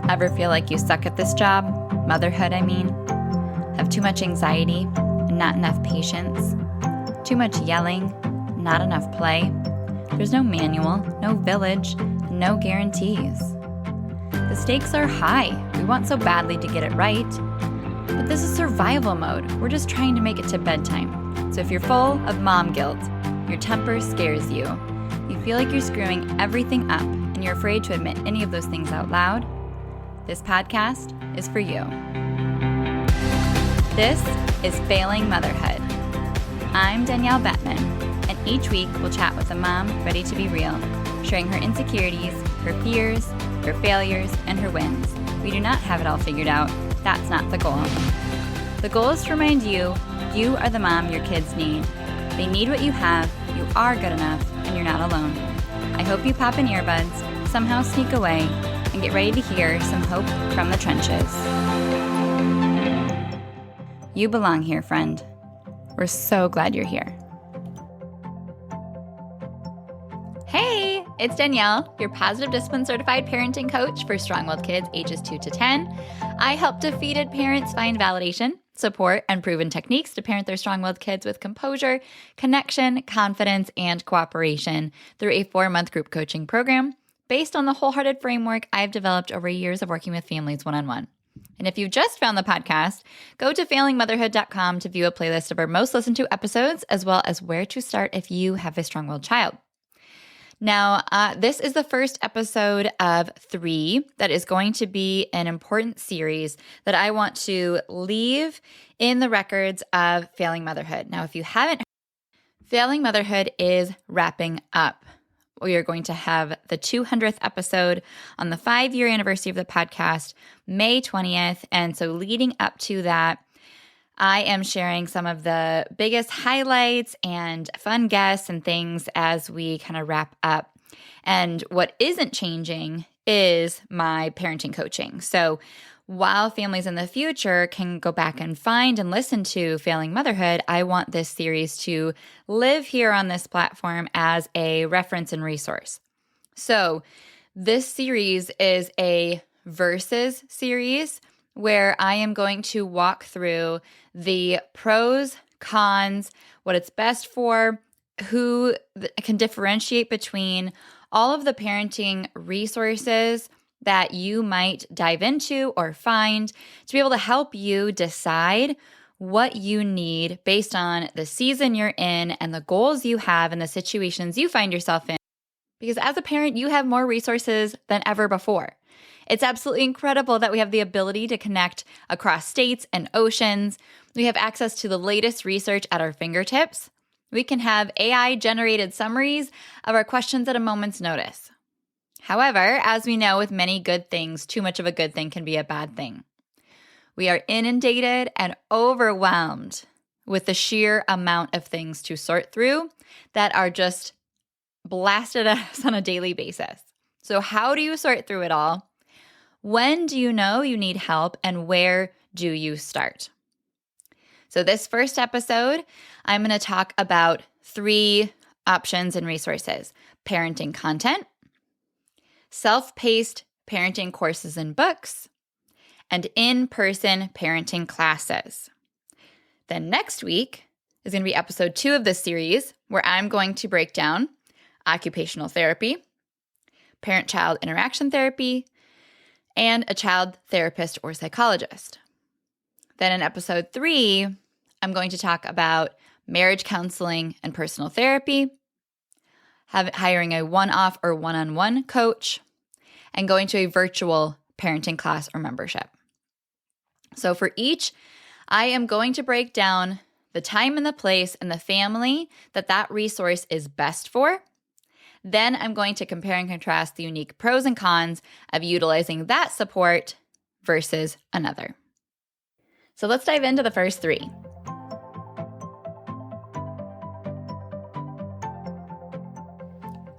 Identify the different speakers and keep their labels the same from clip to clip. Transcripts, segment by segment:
Speaker 1: Ever feel like you suck at this job? Motherhood, I mean. Have too much anxiety and not enough patience? Too much yelling, not enough play? There's no manual, no village, no guarantees. The stakes are high. We want so badly to get it right. But this is survival mode. We're just trying to make it to bedtime. So if you're full of mom guilt, your temper scares you, you feel like you're screwing everything up, and you're afraid to admit any of those things out loud, this podcast is for you. This is Failing Motherhood. I'm Danielle Bettman, and each week we'll chat with a mom ready to be real, sharing her insecurities, her fears, her failures, and her wins. We do not have it all figured out. That's not the goal. The goal is to remind you, you are the mom your kids need. They need what you have, you are good enough, and you're not alone. I hope you pop in earbuds, somehow sneak away, and get ready to hear some hope from the trenches. You belong here, friend. We're so glad you're here. Hey, it's Danielle, your positive discipline certified parenting coach for strong-willed kids ages 2 to 10. I help defeated parents find validation, support, and proven techniques to parent their strong-willed kids with composure, connection, confidence, and cooperation through a 4-month group coaching program based on the wholehearted framework I've developed over years of working with families one-on-one. And if you just found the podcast, go to failingmotherhood.com to view a playlist of our most listened to episodes, as well as where to start if you have a strong-willed child. Now, this is the first episode of 3 that is going to be an important series that I want to leave in the records of Failing Motherhood. Now, if you haven't, Failing Motherhood is wrapping up. We are going to have the 200th episode on the 5-year anniversary of the podcast, May 20th. And so leading up to that, I am sharing some of the biggest highlights and fun guests and things as we kind of wrap up. And what isn't changing is my parenting coaching. So while families in the future can go back and find and listen to Failing Motherhood, I want this series to live here on this platform as a reference and resource. So this series is a versus series where I am going to walk through the pros, cons, what it's best for, who can differentiate between all of the parenting resources that you might dive into or find to be able to help you decide what you need based on the season you're in and the goals you have and the situations you find yourself in. Because as a parent, you have more resources than ever before. It's absolutely incredible that we have the ability to connect across states and oceans. We have access to the latest research at our fingertips. We can have AI-generated summaries of our questions at a moment's notice. However, as we know with many good things, too much of a good thing can be a bad thing. We are inundated and overwhelmed with the sheer amount of things to sort through that are just blasted at us on a daily basis. So how do you sort through it all? When do you know you need help, and where do you start? So this first episode, I'm going to talk about 3 options and resources: parenting content, self-paced parenting courses and books, and in-person parenting classes. Then next week is going to be episode 2 of this series, where I'm going to break down occupational therapy, parent-child interaction therapy, and a child therapist or psychologist. Then in episode 3, I'm going to talk about marriage counseling and personal therapy, hiring a one-off or one-on-one coach, and going to a virtual parenting class or membership. So for each, I am going to break down the time and the place and the family that resource is best for. Then I'm going to compare and contrast the unique pros and cons of utilizing that support versus another. So let's dive into the first 3.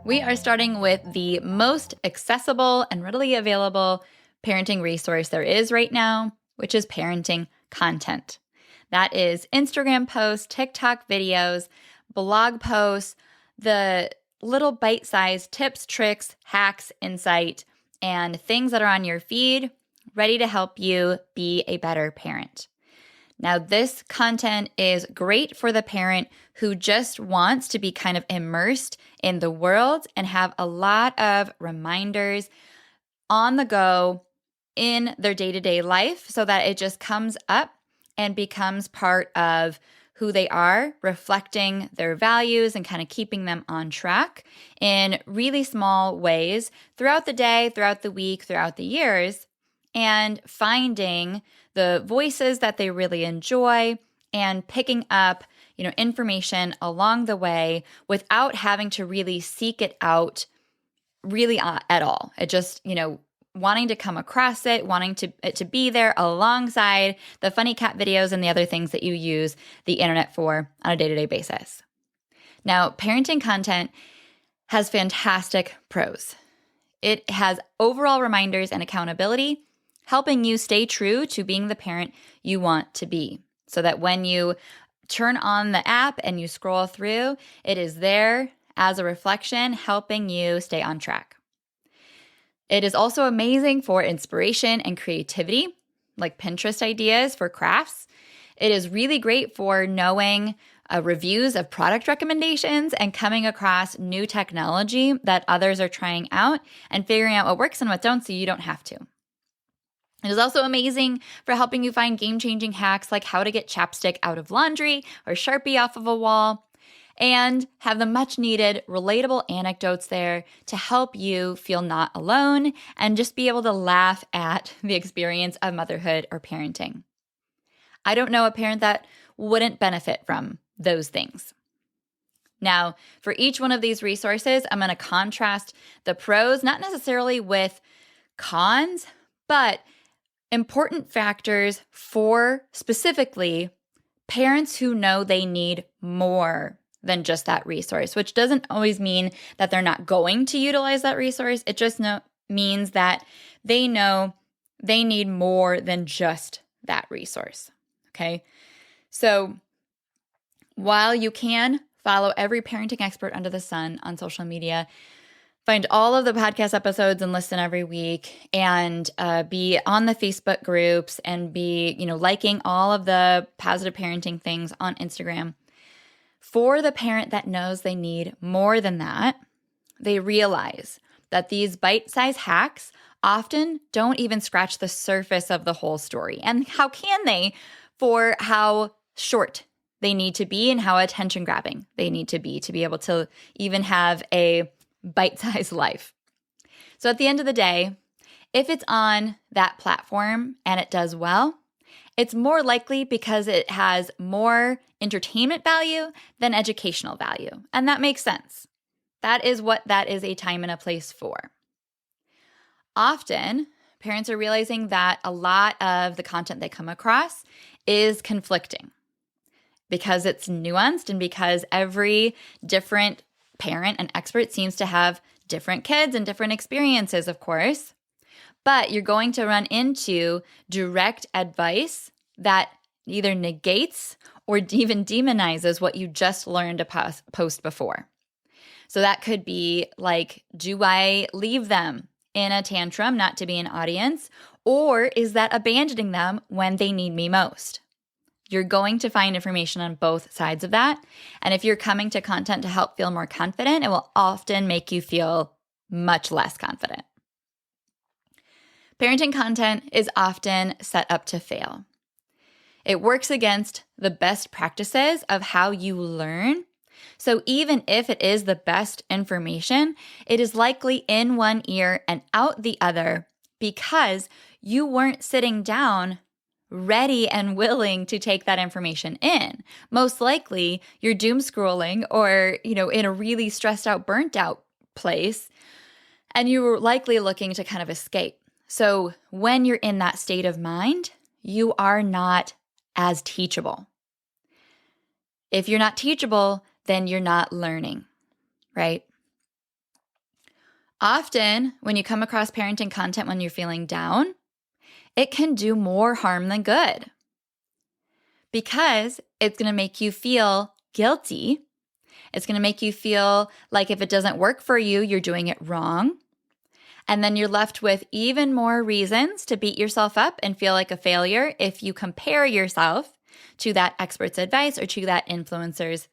Speaker 1: We are starting with the most accessible and readily available parenting resource there is right now, which is parenting content. That is Instagram posts, TikTok videos, blog posts, the little bite-sized tips, tricks, hacks, insight, and things that are on your feed ready to help you be a better parent. Now, this content is great for the parent who just wants to be kind of immersed in the world and have a lot of reminders on the go in their day-to-day life so that it just comes up and becomes part of who they are, reflecting their values and kind of keeping them on track in really small ways throughout the day, throughout the week, throughout the years, and finding the voices that they really enjoy and picking up, information along the way without having to really seek it out really at all. It just, wanting to come across it, wanting it to be there alongside the funny cat videos and the other things that you use the internet for on a day-to-day basis. Now, parenting content has fantastic pros. It has overall reminders and accountability, helping you stay true to being the parent you want to be, so that when you turn on the app and you scroll through, it is there as a reflection, helping you stay on track. It is also amazing for inspiration and creativity, like Pinterest ideas for crafts. It is really great for knowing reviews of product recommendations and coming across new technology that others are trying out and figuring out what works and what don't so you don't have to. It is also amazing for helping you find game-changing hacks like how to get chapstick out of laundry or Sharpie off of a wall, and have the much-needed relatable anecdotes there to help you feel not alone and just be able to laugh at the experience of motherhood or parenting. I don't know a parent that wouldn't benefit from those things. Now, for each one of these resources, I'm going to contrast the pros, not necessarily with cons, but important factors for specifically parents who know they need more than just that resource, which doesn't always mean that they're not going to utilize that resource. It just means that they know they need more than just that resource. Okay. So while you can follow every parenting expert under the sun on social media, find all of the podcast episodes and listen every week, and be on the Facebook groups and be, liking all of the positive parenting things on Instagram. For the parent that knows they need more than that, they realize that these bite-sized hacks often don't even scratch the surface of the whole story. And how can they for how short they need to be and how attention-grabbing they need to be able to even have a bite-sized life. So at the end of the day, if it's on that platform and it does well, it's more likely because it has more entertainment value than educational value. And that makes sense. That is what that is a time and a place for. Often, parents are realizing that a lot of the content they come across is conflicting because it's nuanced and because every different parent and expert seems to have different kids and different experiences, of course. But you're going to run into direct advice that either negates or even demonizes what you just learned to post before. So that could be like, do I leave them in a tantrum not to be an audience? Or is that abandoning them when they need me most? You're going to find information on both sides of that. And if you're coming to content to help feel more confident, it will often make you feel much less confident. Parenting content is often set up to fail. It works against the best practices of how you learn. So even if it is the best information, it is likely in one ear and out the other because you weren't sitting down ready and willing to take that information in. Most likely, you're doom scrolling or, in a really stressed out, burnt out place, and you were likely looking to kind of escape. So when you're in that state of mind, you are not as teachable. If you're not teachable, then you're not learning, right? Often, when you come across parenting content when you're feeling down, it can do more harm than good because it's going to make you feel guilty. It's going to make you feel like if it doesn't work for you, you're doing it wrong. And then you're left with even more reasons to beat yourself up and feel like a failure if you compare yourself to that expert's advice or to that influencer's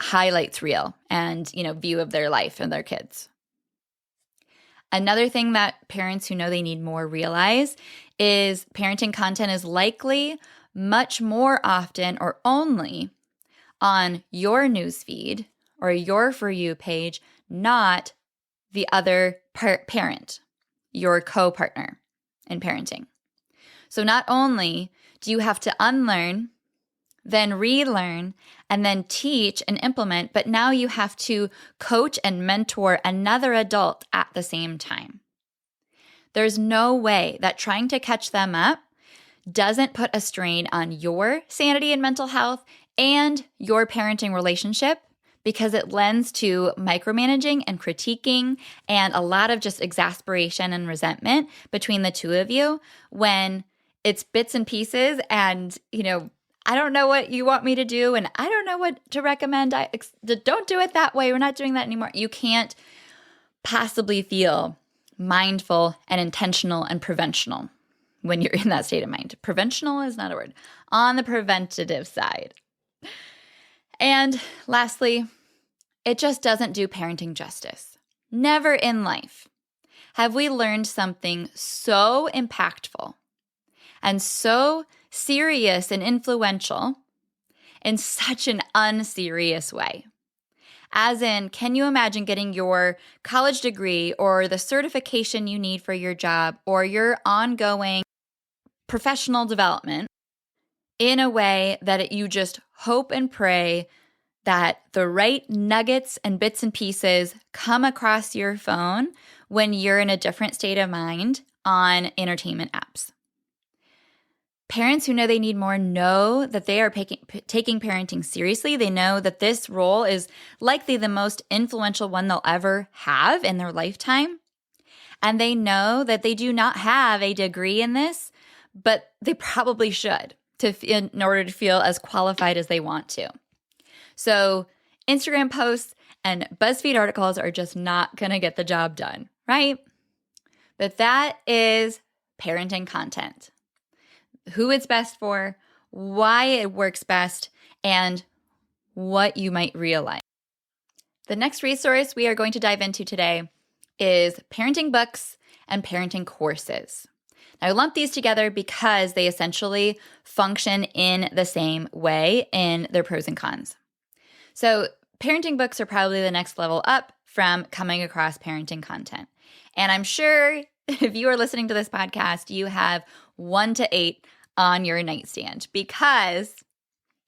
Speaker 1: highlights reel and, view of their life and their kids. Another thing that parents who know they need more realize is parenting content is likely much more often or only on your newsfeed or your For You page, not the other parent, your co-partner in parenting. So not only do you have to unlearn, then relearn, and then teach and implement, but now you have to coach and mentor another adult at the same time. There's no way that trying to catch them up doesn't put a strain on your sanity and mental health and your parenting relationship, because it lends to micromanaging and critiquing and a lot of just exasperation and resentment between the two of you when it's bits and pieces and, I don't know what you want me to do and I don't know what to recommend. Don't do it that way. We're not doing that anymore. You can't possibly feel mindful and intentional and preventional when you're in that state of mind. Preventional is not a word. On the preventative side. And lastly, it just doesn't do parenting justice. Never in life have we learned something so impactful and so serious and influential in such an unserious way. As in, can you imagine getting your college degree or the certification you need for your job or your ongoing professional development in a way that you just hope and pray that the right nuggets and bits and pieces come across your phone when you're in a different state of mind on entertainment apps? Parents who know they need more know that they are taking parenting seriously. They know that this role is likely the most influential one they'll ever have in their lifetime. And they know that they do not have a degree in this, but they probably should in order to feel as qualified as they want to. So Instagram posts and BuzzFeed articles are just not going to get the job done, right? But that is parenting content. Who it's best for, why it works best, and what you might realize. The next resource we are going to dive into today is parenting books and parenting courses. Now, I lump these together because they essentially function in the same way in their pros and cons. So parenting books are probably the next level up from coming across parenting content. And I'm sure if you are listening to this podcast, you have 1 to 8 on your nightstand because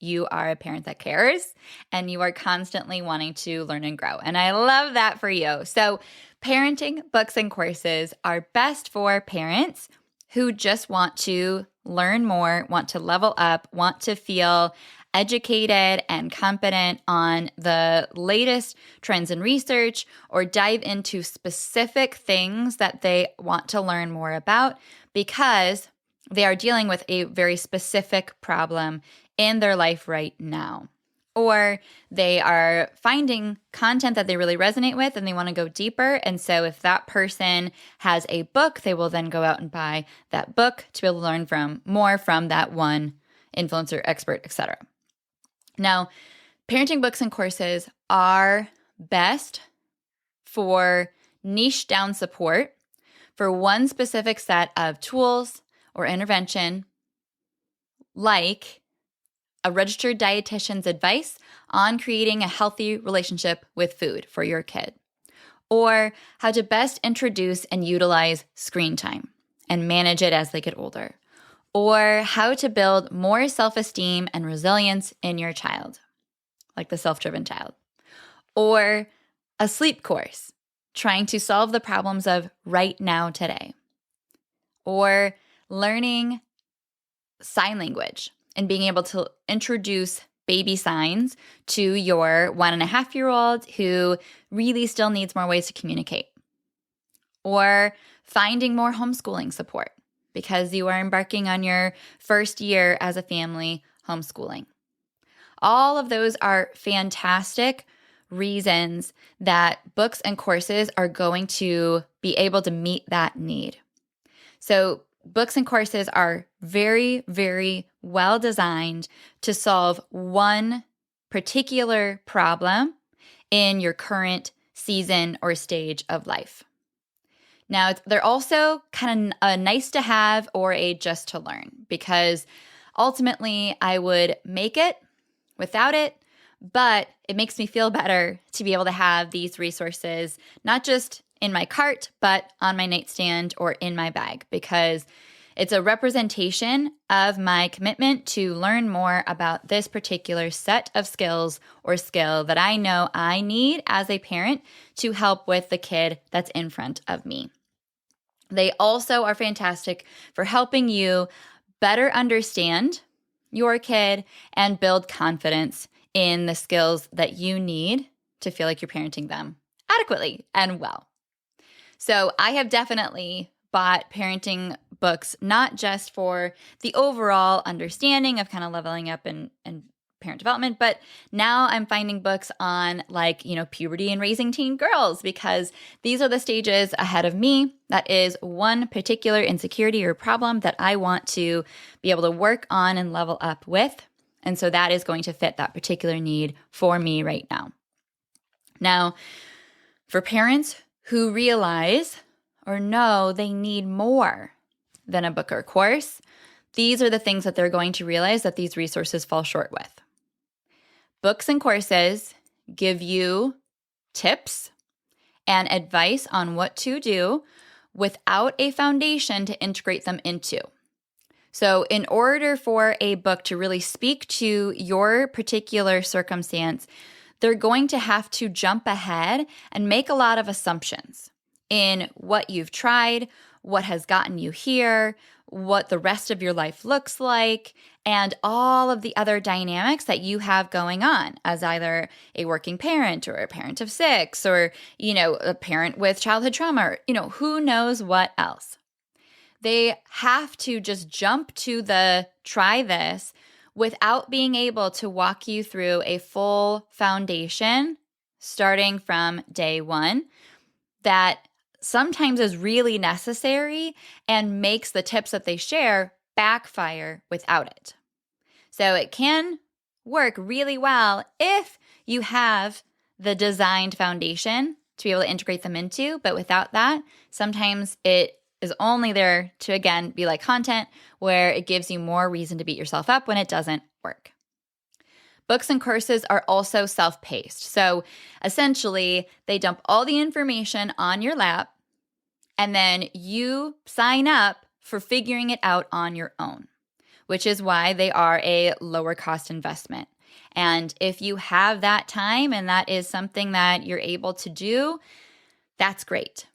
Speaker 1: you are a parent that cares and you are constantly wanting to learn and grow. And I love that for you. So parenting books and courses are best for parents who just want to learn more, want to level up, want to feel educated and competent on the latest trends in research, or dive into specific things that they want to learn more about because they are dealing with a very specific problem in their life right now. Or they are finding content that they really resonate with and they want to go deeper. And so if that person has a book, they will then go out and buy that book to be able to learn more from that one influencer, expert, etc. Now, parenting books and courses are best for niche down support for one specific set of tools or intervention, like a registered dietitian's advice on creating a healthy relationship with food for your kid, or how to best introduce and utilize screen time and manage it as they get older, or how to build more self-esteem and resilience in your child, like the self-driven child, or a sleep course trying to solve the problems of right now today, or learning sign language and being able to introduce baby signs to your 1.5-year-old who really still needs more ways to communicate, or finding more homeschooling support because you are embarking on your first year as a family homeschooling. All of those are fantastic reasons that books and courses are going to be able to meet that need. So books and courses are very, very well designed to solve one particular problem in your current season or stage of life. Now, they're also kind of a nice to have or a just to learn, because ultimately I would make it without it, but it makes me feel better to be able to have these resources, not just in my cart, but on my nightstand or in my bag, because it's a representation of my commitment to learn more about this particular set of skills or skill that I know I need as a parent to help with the kid that's in front of me. They also are fantastic for helping you better understand your kid and build confidence in the skills that you need to feel like you're parenting them adequately and well. So I have definitely bought parenting books, not just for the overall understanding of kind of leveling up and parent development, but now I'm finding books on puberty and raising teen girls, because these are the stages ahead of me. That is one particular insecurity or problem that I want to be able to work on and level up with. And so that is going to fit that particular need for me right now. Now, for parents who realize or know they need more than a book or course, these are the things that they're going to realize that these resources fall short with. Books and courses give you tips and advice on what to do without a foundation to integrate them into. So in order for a book to really speak to your particular circumstance, they're going to have to jump ahead and make a lot of assumptions in what you've tried, what has gotten you here, what the rest of your life looks like, and all of the other dynamics that you have going on as either a working parent or a parent of 6 or, a parent with childhood trauma or, who knows what else. They have to just jump to the try this without being able to walk you through a full foundation starting from day one that sometimes is really necessary and makes the tips that they share backfire without it. So it can work really well if you have the designed foundation to be able to integrate them into, but without that, sometimes it is only there to, again, be like content where it gives you more reason to beat yourself up when it doesn't work. Books and courses are also self-paced. So essentially, they dump all the information on your lap, and then you sign up for figuring it out on your own, which is why they are a lower cost investment. And if you have that time and that is something that you're able to do, that's great,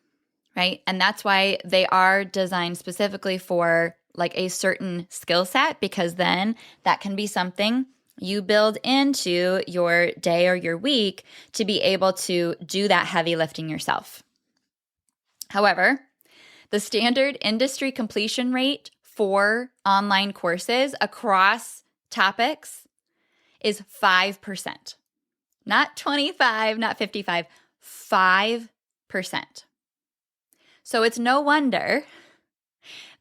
Speaker 1: right? And that's why they are designed specifically for like a certain skill set, because then that can be something you build into your day or your week to be able to do that heavy lifting yourself. However, the standard industry completion rate for online courses across topics is 5%. Not 25, not 55, 5%. So it's no wonder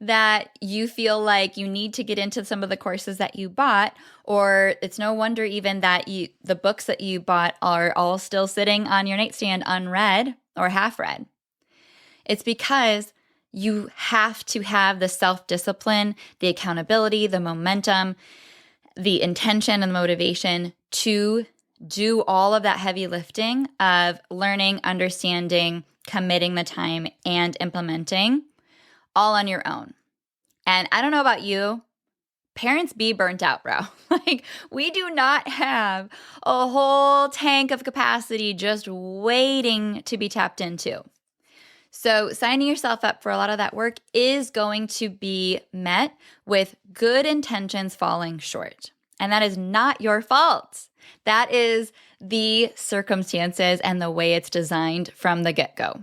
Speaker 1: that you feel like you need to get into some of the courses that you bought, or it's no wonder even that the books that you bought are all still sitting on your nightstand unread or half read. It's because you have to have the self-discipline, the accountability, the momentum, the intention and the motivation to do all of that heavy lifting of learning, understanding, committing the time, and implementing all on your own. And I don't know about you, parents be burnt out, bro. We do not have a whole tank of capacity just waiting to be tapped into. So signing yourself up for a lot of that work is going to be met with good intentions falling short. And that is not your fault. That is the circumstances and the way it's designed from the get-go.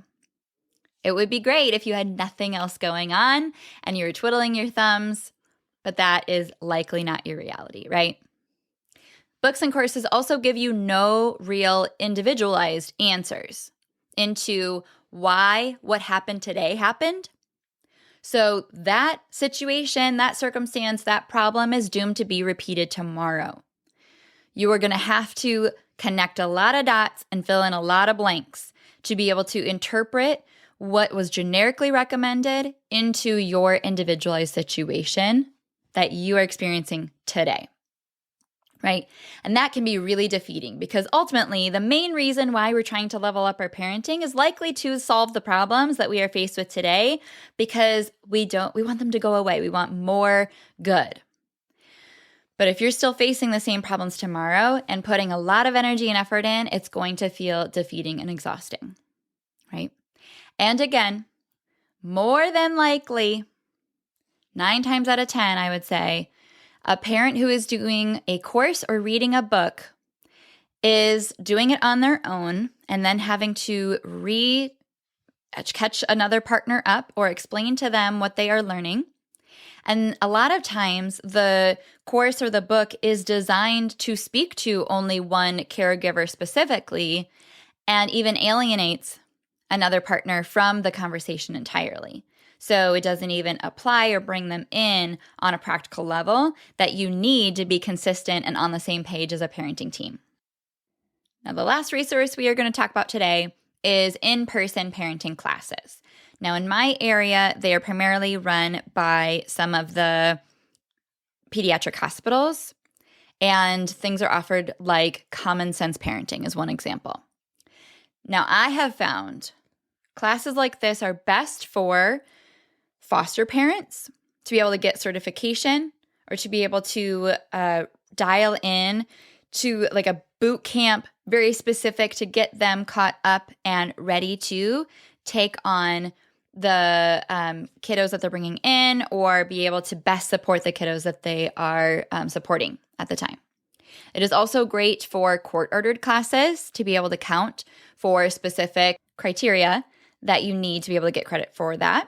Speaker 1: It would be great if you had nothing else going on and you were twiddling your thumbs, but that is likely not your reality, right? Books and courses also give you no real individualized answers into why what happened today happened. So that situation, that circumstance, that problem is doomed to be repeated tomorrow. You are going to have to connect a lot of dots and fill in a lot of blanks to be able to interpret what was generically recommended into your individualized situation that you are experiencing today. Right? And that can be really defeating because ultimately the main reason why we're trying to level up our parenting is likely to solve the problems that we are faced with today because we want them to go away. We want more good. But if you're still facing the same problems tomorrow and putting a lot of energy and effort in, it's going to feel defeating and exhausting, right? And again, more than likely, 9 times out of 10, I would say, a parent who is doing a course or reading a book is doing it on their own and then having to catch another partner up or explain to them what they are learning. And a lot of times the course or the book is designed to speak to only one caregiver specifically and even alienates another partner from the conversation entirely. So it doesn't even apply or bring them in on a practical level that you need to be consistent and on the same page as a parenting team. Now, the last resource we are going to talk about today is in-person parenting classes. Now, in my area, they are primarily run by some of the pediatric hospitals, and things are offered like Common Sense Parenting is one example. Now, I have found classes like this are best for foster parents to be able to get certification or to be able to dial in to like a boot camp, very specific to get them caught up and ready to take on the kiddos that they're bringing in or be able to best support the kiddos that they are supporting at the time. It is also great for court-ordered classes to be able to count for specific criteria that you need to be able to get credit for that.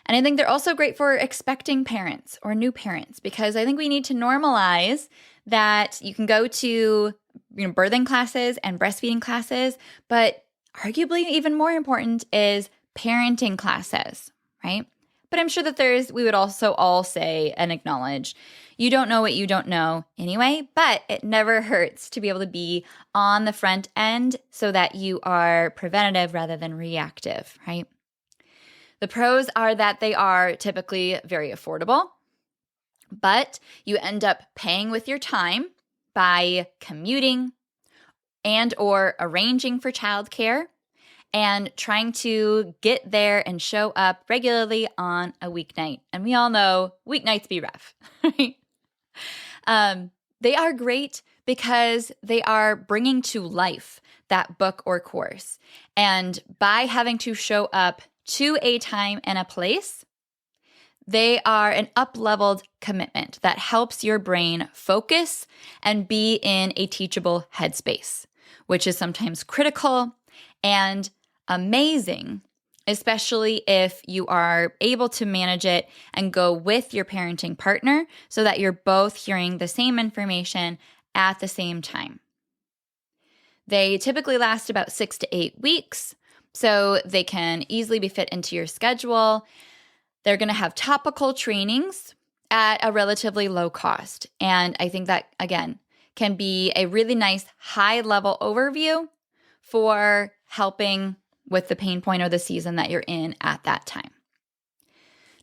Speaker 1: And I think they're also great for expecting parents or new parents because I think we need to normalize that you can go to birthing classes and breastfeeding classes, but arguably even more important is parenting classes, right? But I'm sure that we would also all say and acknowledge, you don't know what you don't know anyway, but it never hurts to be able to be on the front end so that you are preventative rather than reactive, right? The pros are that they are typically very affordable, but you end up paying with your time by commuting and or arranging for childcare and trying to get there and show up regularly on a weeknight. And we all know weeknights be rough, right? They are great because they are bringing to life that book or course. And by having to show up to a time and a place, they are an up-leveled commitment that helps your brain focus and be in a teachable headspace, which is sometimes critical and amazing, especially if you are able to manage it and go with your parenting partner so that you're both hearing the same information at the same time. They typically last about 6 to 8 weeks, so they can easily be fit into your schedule. They're going to have topical trainings at a relatively low cost. And I think that, again, can be a really nice high-level overview for helping with the pain point or the season that you're in at that time.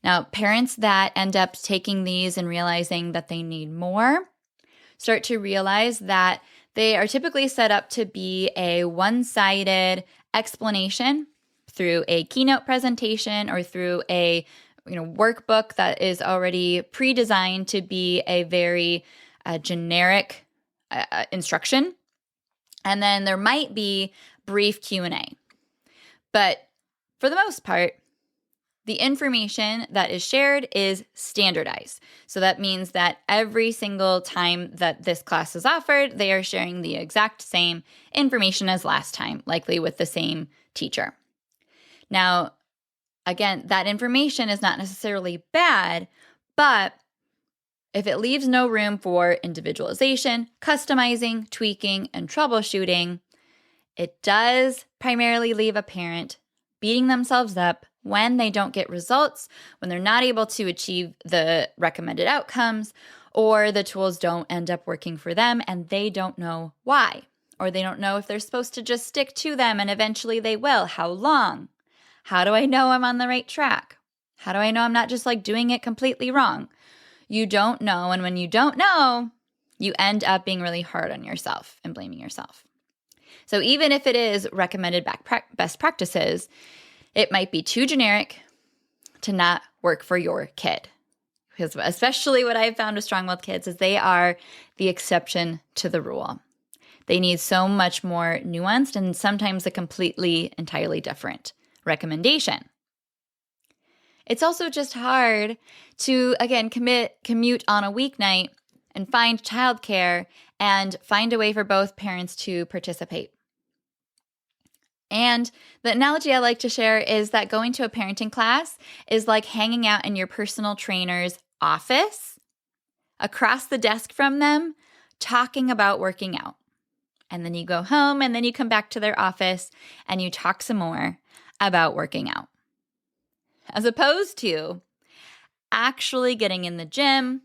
Speaker 1: Now, parents that end up taking these and realizing that they need more start to realize that they are typically set up to be a one-sided explanation through a keynote presentation or through a workbook that is already pre-designed to be a very generic instruction. And then there might be brief Q&A. But for the most part, the information that is shared is standardized. So that means that every single time that this class is offered, they are sharing the exact same information as last time, likely with the same teacher. Now, again, that information is not necessarily bad, but If it leaves no room for individualization, customizing, tweaking, and troubleshooting, it does primarily leave a parent beating themselves up when they don't get results, when they're not able to achieve the recommended outcomes, or the tools don't end up working for them and they don't know why, or they don't know if they're supposed to just stick to them and eventually they will. How long? How do I know I'm on the right track? How do I know I'm not just doing it completely wrong? You don't know, and when you don't know, you end up being really hard on yourself and blaming yourself. So even if it is recommended best practices, it might be too generic to not work for your kid. Because especially what I've found with strong-willed kids is they are the exception to the rule. They need so much more nuanced and sometimes a completely, entirely different recommendation. It's also just hard to, again, commute on a weeknight and find childcare and find a way for both parents to participate. And the analogy I like to share is that going to a parenting class is like hanging out in your personal trainer's office, across the desk from them, talking about working out. And then you go home and then you come back to their office and you talk some more about working out. As opposed to actually getting in the gym,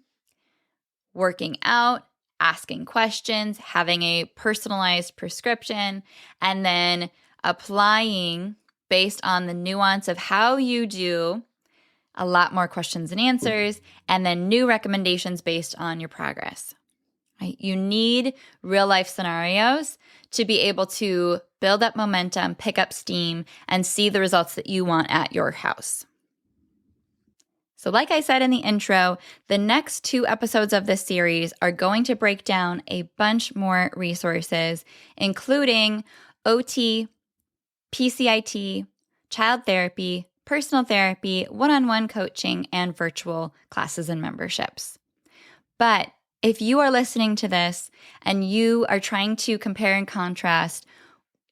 Speaker 1: working out, asking questions, having a personalized prescription, and then applying based on the nuance of how you do a lot more questions and answers, and then new recommendations based on your progress. Right? You need real life scenarios to be able to build up momentum, pick up steam, and see the results that you want at your house. So like I said in the intro, the next 2 episodes of this series are going to break down a bunch more resources, including OT, PCIT, child therapy, personal therapy, one-on-one coaching, and virtual classes and memberships. But if you are listening to this and you are trying to compare and contrast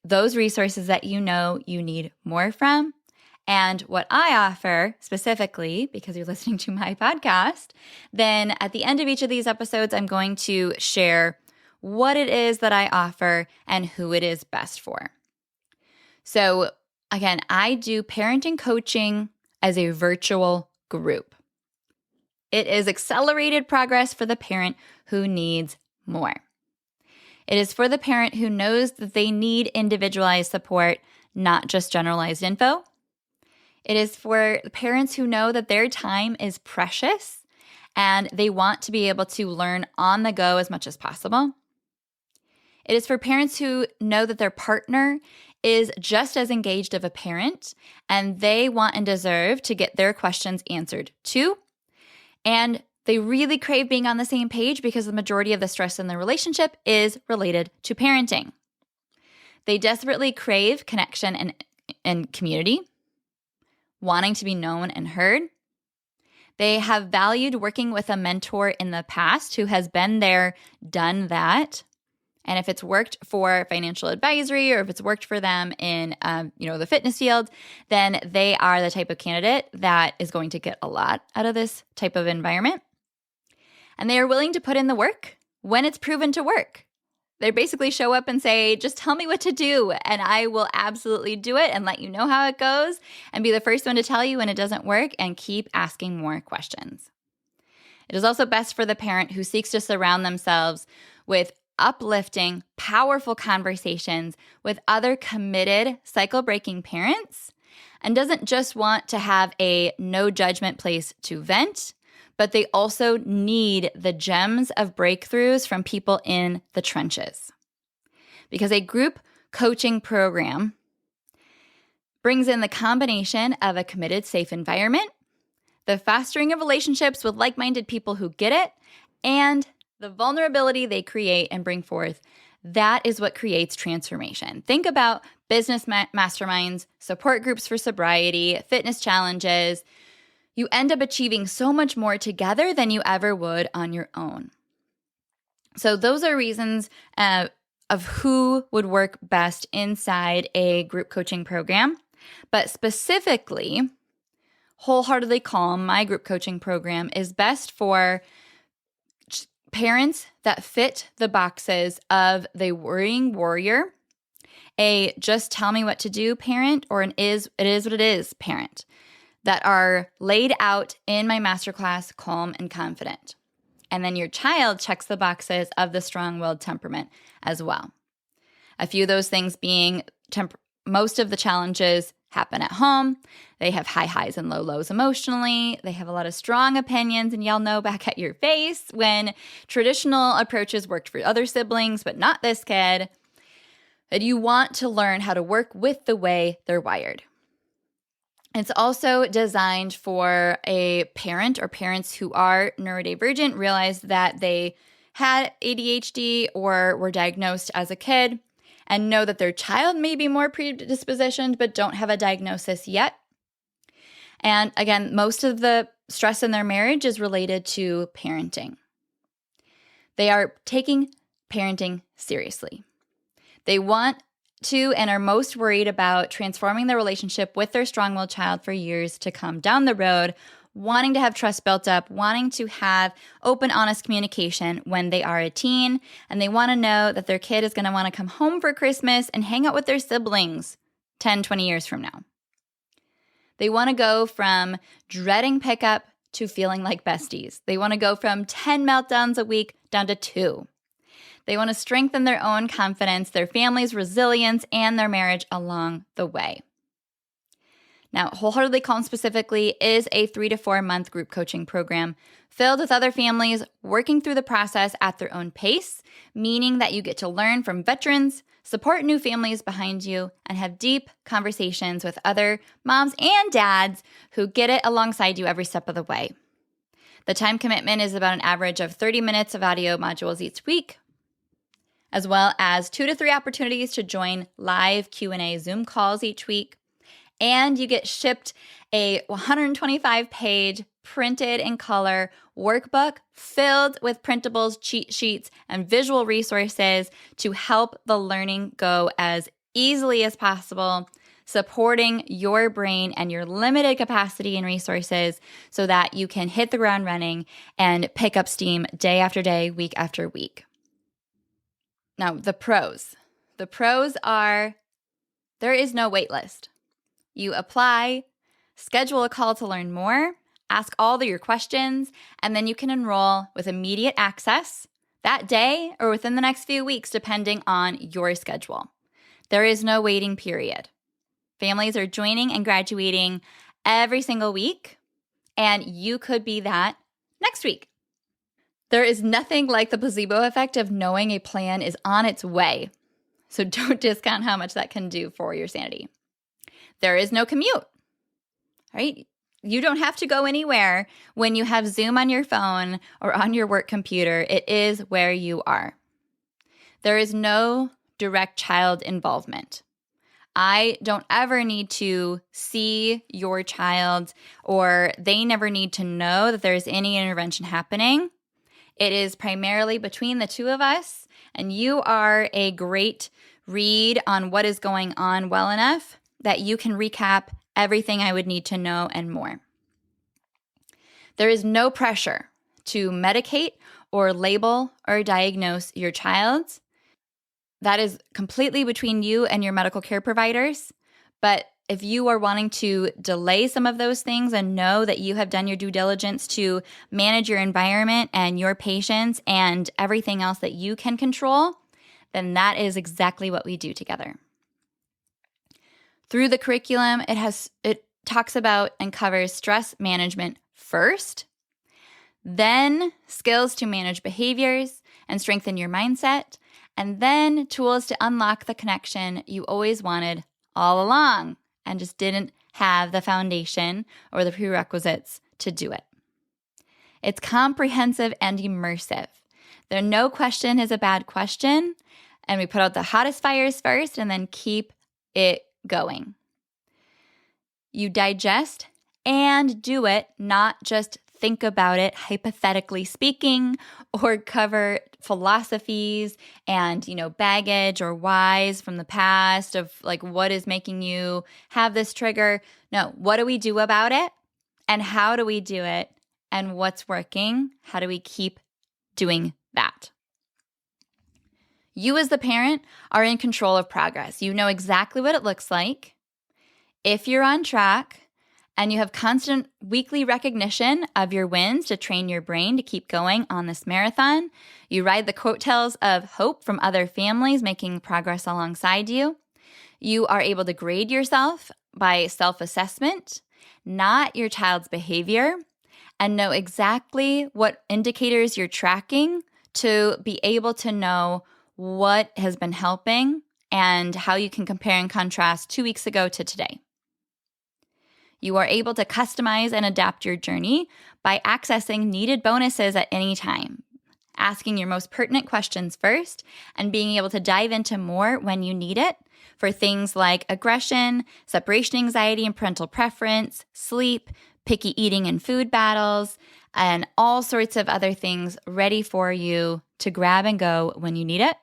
Speaker 1: those resources that you know you need more from and what I offer specifically, because you're listening to my podcast, then at the end of each of these episodes, I'm going to share what it is that I offer and who it is best for. So again, I do parenting coaching as a virtual group. It is accelerated progress for the parent who needs more. It is for the parent who knows that they need individualized support, not just generalized info. It is for parents who know that their time is precious and they want to be able to learn on the go as much as possible. It is for parents who know that their partner is just as engaged of a parent and they want and deserve to get their questions answered too. And they really crave being on the same page because the majority of the stress in the relationship is related to parenting. They desperately crave connection and community, wanting to be known and heard. They have valued working with a mentor in the past who has been there, done that. And if it's worked for financial advisory or if it's worked for them in the fitness field, then they are the type of candidate that is going to get a lot out of this type of environment. And they are willing to put in the work when it's proven to work. They basically show up and say, just tell me what to do and I will absolutely do it and let you know how it goes and be the first one to tell you when it doesn't work and keep asking more questions. It is also best for the parent who seeks to surround themselves with uplifting, powerful conversations with other committed cycle-breaking parents and doesn't just want to have a no judgment place to vent, but they also need the gems of breakthroughs from people in the trenches. Because a group coaching program brings in the combination of a committed, safe environment, the fostering of relationships with like-minded people who get it, and the vulnerability they create and bring forth. That is what creates transformation. Think about business masterminds, support groups for sobriety, fitness challenges. You end up achieving so much more together than you ever would on your own. So those are reasons of who would work best inside a group coaching program. But specifically, Wholeheartedly Calm, my group coaching program, is best for Parents that fit the boxes of the worrying warrior, a just tell me what to do parent, or it is what it is parent, that are laid out in my masterclass, calm and confident. And then your child checks the boxes of the strong-willed temperament as well. A few of those things being most of the challenges happen at home. They have high highs and low lows emotionally. They have a lot of strong opinions and yell no back at your face when traditional approaches worked for other siblings, but not this kid. And you want to learn how to work with the way they're wired. It's also designed for a parent or parents who are neurodivergent, realize that they had ADHD or were diagnosed as a kid, and know that their child may be more predispositioned but don't have a diagnosis yet. And again, most of the stress in their marriage is related to parenting. They are taking parenting seriously. They want to and are most worried about transforming their relationship with their strong-willed child for years to come down the road, wanting to have trust built up, wanting to have open, honest communication when they are a teen, and they want to know that their kid is going to want to come home for Christmas and hang out with their siblings 10, 20 years from now. They want to go from dreading pickup to feeling like besties. They want to go from 10 meltdowns a week down to 2. They want to strengthen their own confidence, their family's resilience, and their marriage along the way. Now, Wholeheartedly Calm specifically is a 3 to 4 month group coaching program filled with other families working through the process at their own pace, meaning that you get to learn from veterans, support new families behind you, and have deep conversations with other moms and dads who get it alongside you every step of the way. The time commitment is about an average of 30 minutes of audio modules each week, as well as 2 to 3 opportunities to join live Q&A Zoom calls each week. And you get shipped a 125-page printed in color workbook filled with printables, cheat sheets, and visual resources to help the learning go as easily as possible, supporting your brain and your limited capacity and resources so that you can hit the ground running and pick up steam day after day, week after week. Now, the pros. The pros are there is no wait list. You apply, schedule a call to learn more, ask all of your questions, and then you can enroll with immediate access that day or within the next few weeks, depending on your schedule. There is no waiting period. Families are joining and graduating every single week, and you could be that next week. There is nothing like the placebo effect of knowing a plan is on its way. So don't discount how much that can do for your sanity. There is no commute, right? You don't have to go anywhere when you have Zoom on your phone or on your work computer. It is where you are. There is no direct child involvement. I don't ever need to see your child, or they never need to know that there's any intervention happening. It is primarily between the two of us, and you are a great read on what is going on well enough that you can recap everything I would need to know and more. There is no pressure to medicate or label or diagnose your child. That is completely between you and your medical care providers. But if you are wanting to delay some of those things and know that you have done your due diligence to manage your environment and your patients and everything else that you can control, then that is exactly what we do together. Through the curriculum, it talks about and covers stress management first, then skills to manage behaviors and strengthen your mindset, and then tools to unlock the connection you always wanted all along and just didn't have the foundation or the prerequisites to do it. It's comprehensive and immersive. There no question is a bad question, and we put out the hottest fires first and then keep it going. You digest and do it, not just think about it, hypothetically speaking, or cover philosophies and, baggage or whys from the past of like what is making you have this trigger. No, what do we do about it? And how do we do it? And what's working? How do we keep doing that. You as the parent are in control of progress. You know exactly what it looks like. If you're on track and you have constant weekly recognition of your wins to train your brain to keep going on this marathon, you ride the coattails of hope from other families making progress alongside you. You are able to grade yourself by self-assessment, not your child's behavior, and know exactly what indicators you're tracking to be able to know what has been helping and how you can compare and contrast 2 weeks ago to today. You are able to customize and adapt your journey by accessing needed bonuses at any time, asking your most pertinent questions first, and being able to dive into more when you need it for things like aggression, separation anxiety and parental preference, sleep, picky eating and food battles, and all sorts of other things ready for you to grab and go when you need it.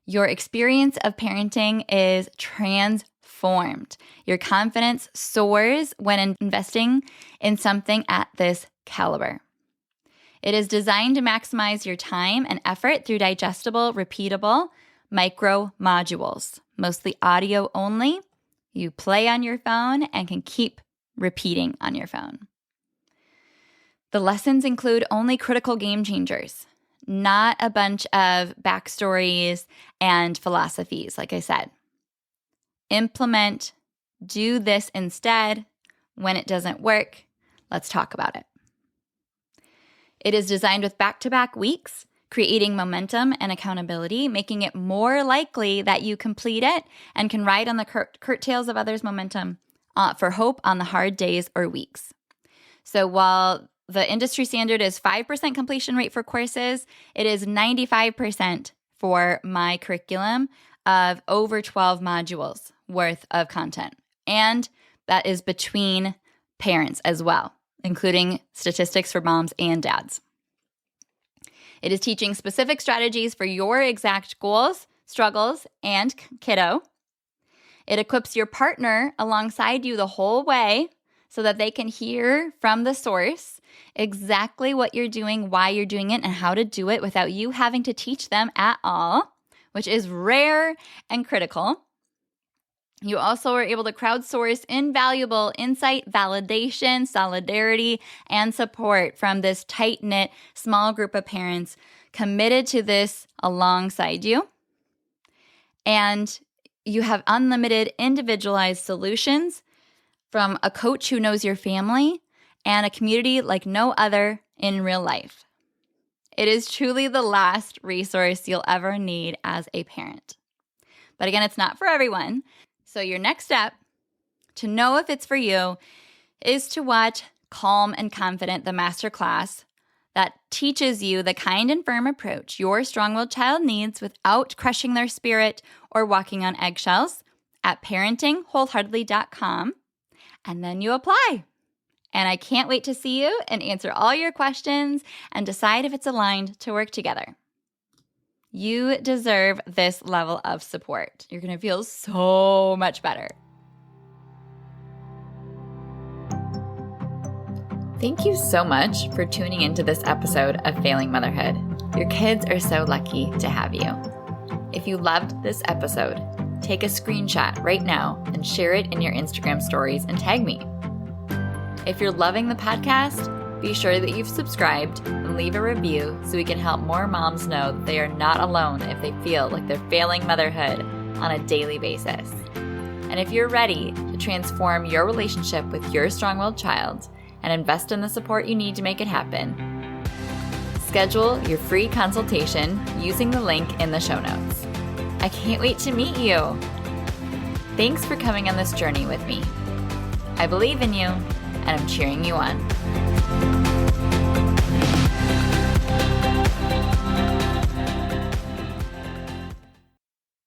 Speaker 1: Your experience of parenting is transformed. Your confidence soars when investing in something at this caliber. It is designed to maximize your time and effort through digestible, repeatable micro modules, mostly audio only. You play on your phone and can keep repeating on your phone. The lessons include only critical game changers, not a bunch of backstories and philosophies, like I said. Implement, do this instead. When it doesn't work, let's talk about it. It is designed with back-to-back weeks, creating momentum and accountability, making it more likely that you complete it and can ride on the curtails of others' momentum for hope on the hard days or weeks. So while the industry standard is 5% completion rate for courses, it is 95% for my curriculum of over 12 modules worth of content. And that is between parents as well, including statistics for moms and dads. It is teaching specific strategies for your exact goals, struggles, and kiddo. It equips your partner alongside you the whole way so that they can hear from the source exactly what you're doing, why you're doing it, and how to do it without you having to teach them at all, which is rare and critical. You also are able to crowdsource invaluable insight, validation, solidarity, and support from this tight-knit small group of parents committed to this alongside you. And you have unlimited individualized solutions from a coach who knows your family and a community like no other in real life. It is truly the last resource you'll ever need as a parent. But again, it's not for everyone. So your next step to know if it's for you is to watch Calm and Confident, the masterclass that teaches you the kind and firm approach your strong-willed child needs without crushing their spirit or walking on eggshells at parentingwholeheartedly.com. And then you apply. And I can't wait to see you and answer all your questions and decide if it's aligned to work together. You deserve this level of support. You're going to feel so much better. Thank you so much for tuning into this episode of Failing Motherhood. Your kids are so lucky to have you. If you loved this episode, take a screenshot right now and share it in your Instagram stories and tag me. If you're loving the podcast, be sure that you've subscribed and leave a review so we can help more moms know that they are not alone if they feel like they're failing motherhood on a daily basis. And if you're ready to transform your relationship with your strong-willed child and invest in the support you need to make it happen, schedule your free consultation using the link in the show notes. I can't wait to meet you. Thanks for coming on this journey with me. I believe in you, and I'm cheering you on.